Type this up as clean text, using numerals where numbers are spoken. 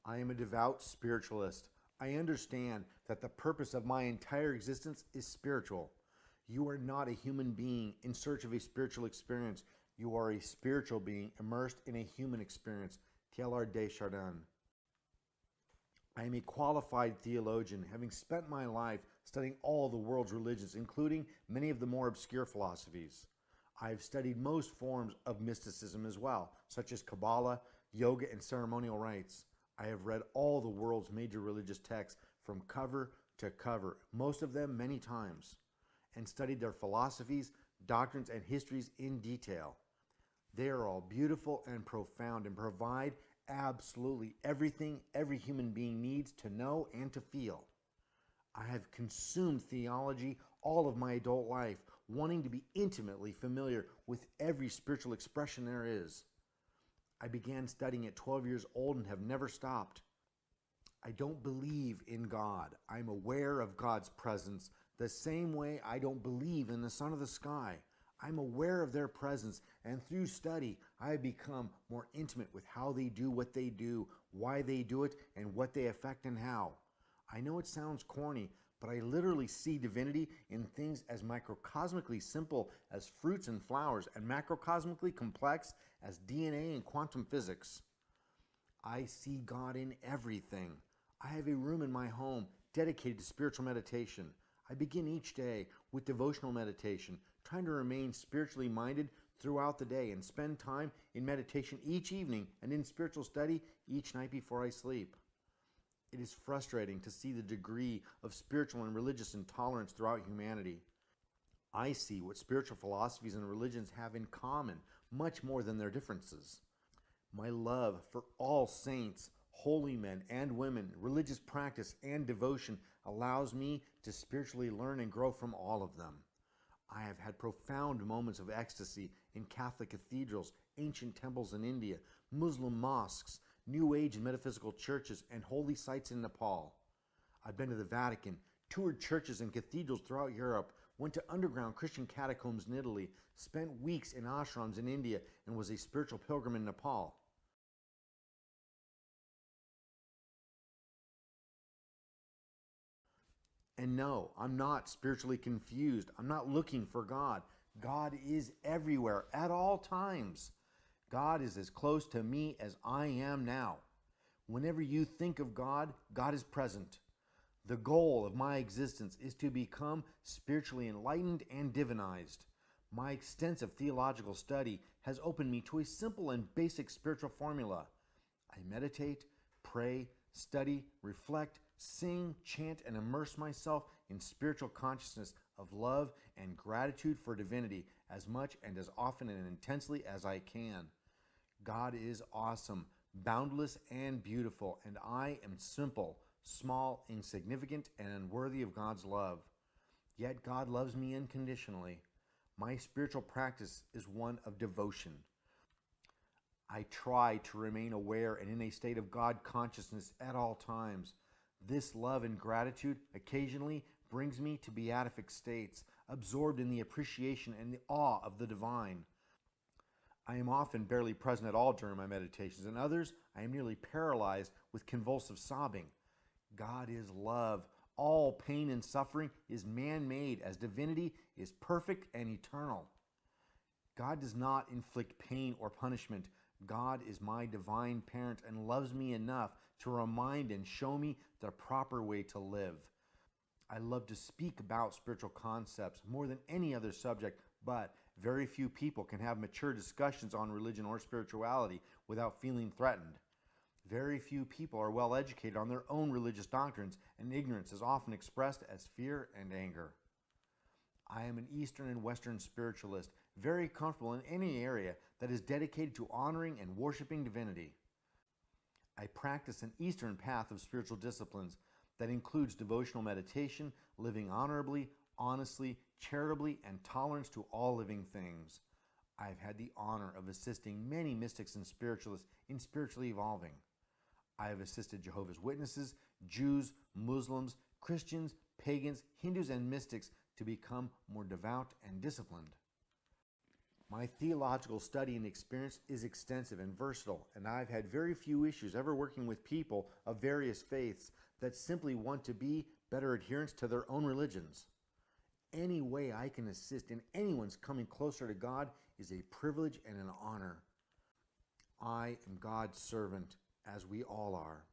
I am a devout spiritualist. I understand that the purpose of my entire existence is spiritual. You are not a human being in search of a spiritual experience. You are a spiritual being immersed in a human experience. Teilhard de Chardin. I am a qualified theologian, having spent my life studying all the world's religions, including many of the more obscure philosophies. I have studied most forms of mysticism as well, such as Kabbalah, yoga, and ceremonial rites. I have read all the world's major religious texts from cover to cover, most of them many times, and studied their philosophies, doctrines, and histories in detail. They are all beautiful and profound and provide absolutely everything every human being needs to know and to feel. I have consumed theology all of my adult life, wanting to be intimately familiar with every spiritual expression there is. I began studying at 12 years old and have never stopped. I don't believe in God. I'm aware of God's presence the same way I don't believe in the sun or the sky. I'm aware of their presence, and through study, I have become more intimate with how they do what they do, why they do it, and what they affect and how. I know it sounds corny, but I literally see divinity in things as microcosmically simple as fruits and flowers and macrocosmically complex as DNA and quantum physics. I see God in everything. I have a room in my home dedicated to spiritual meditation. I begin each day with devotional meditation, trying to remain spiritually minded throughout the day and spend time in meditation each evening and in spiritual study each night before I sleep. It is frustrating to see the degree of spiritual and religious intolerance throughout humanity. I see what spiritual philosophies and religions have in common, much more than their differences. My love for all saints, holy men and women, religious practice and devotion allows me to spiritually learn and grow from all of them. I have had profound moments of ecstasy in Catholic cathedrals, ancient temples in India, Muslim mosques, New Age and metaphysical churches, and holy sites in Nepal. I've been to the Vatican, toured churches and cathedrals throughout Europe, went to underground Christian catacombs in Italy, spent weeks in ashrams in India, and was a spiritual pilgrim in Nepal. And no, I'm not spiritually confused. I'm not looking for God. God is everywhere at all times. God is as close to me as I am now. Whenever you think of God, God is present. The goal of my existence is to become spiritually enlightened and divinized. My extensive theological study has opened me to a simple and basic spiritual formula. I meditate, pray, study, reflect, sing, chant, and immerse myself in spiritual consciousness of love and gratitude for divinity as much and as often and intensely as I can. God is awesome, boundless, and beautiful, and I am simple, small, insignificant, and unworthy of God's love. Yet God loves me unconditionally. My spiritual practice is one of devotion. I try to remain aware and in a state of God consciousness at all times. This love and gratitude occasionally brings me to beatific states, absorbed in the appreciation and the awe of the divine. I am often barely present at all during my meditations, and others I am nearly paralyzed with convulsive sobbing. God is love. All pain and suffering is man-made, as divinity is perfect and eternal. God does not inflict pain or punishment. God is my divine parent and loves me enough to remind and show me the proper way to live. I love to speak about spiritual concepts more than any other subject, but very few people can have mature discussions on religion or spirituality without feeling threatened. Very few people are well educated on their own religious doctrines, and ignorance is often expressed as fear and anger. I am an Eastern and Western spiritualist, very comfortable in any area that is dedicated to honoring and worshiping divinity. I practice an Eastern path of spiritual disciplines that includes devotional meditation, living honorably, honestly, charitably, and tolerance to all living things. I have had the honor of assisting many mystics and spiritualists in spiritually evolving. I have assisted Jehovah's Witnesses, Jews, Muslims, Christians, pagans, Hindus, and mystics to become more devout and disciplined. My theological study and experience is extensive and versatile, and I've had very few issues ever working with people of various faiths that simply want to be better adherents to their own religions. Any way I can assist in anyone's coming closer to God is a privilege and an honor. I am God's servant, as we all are.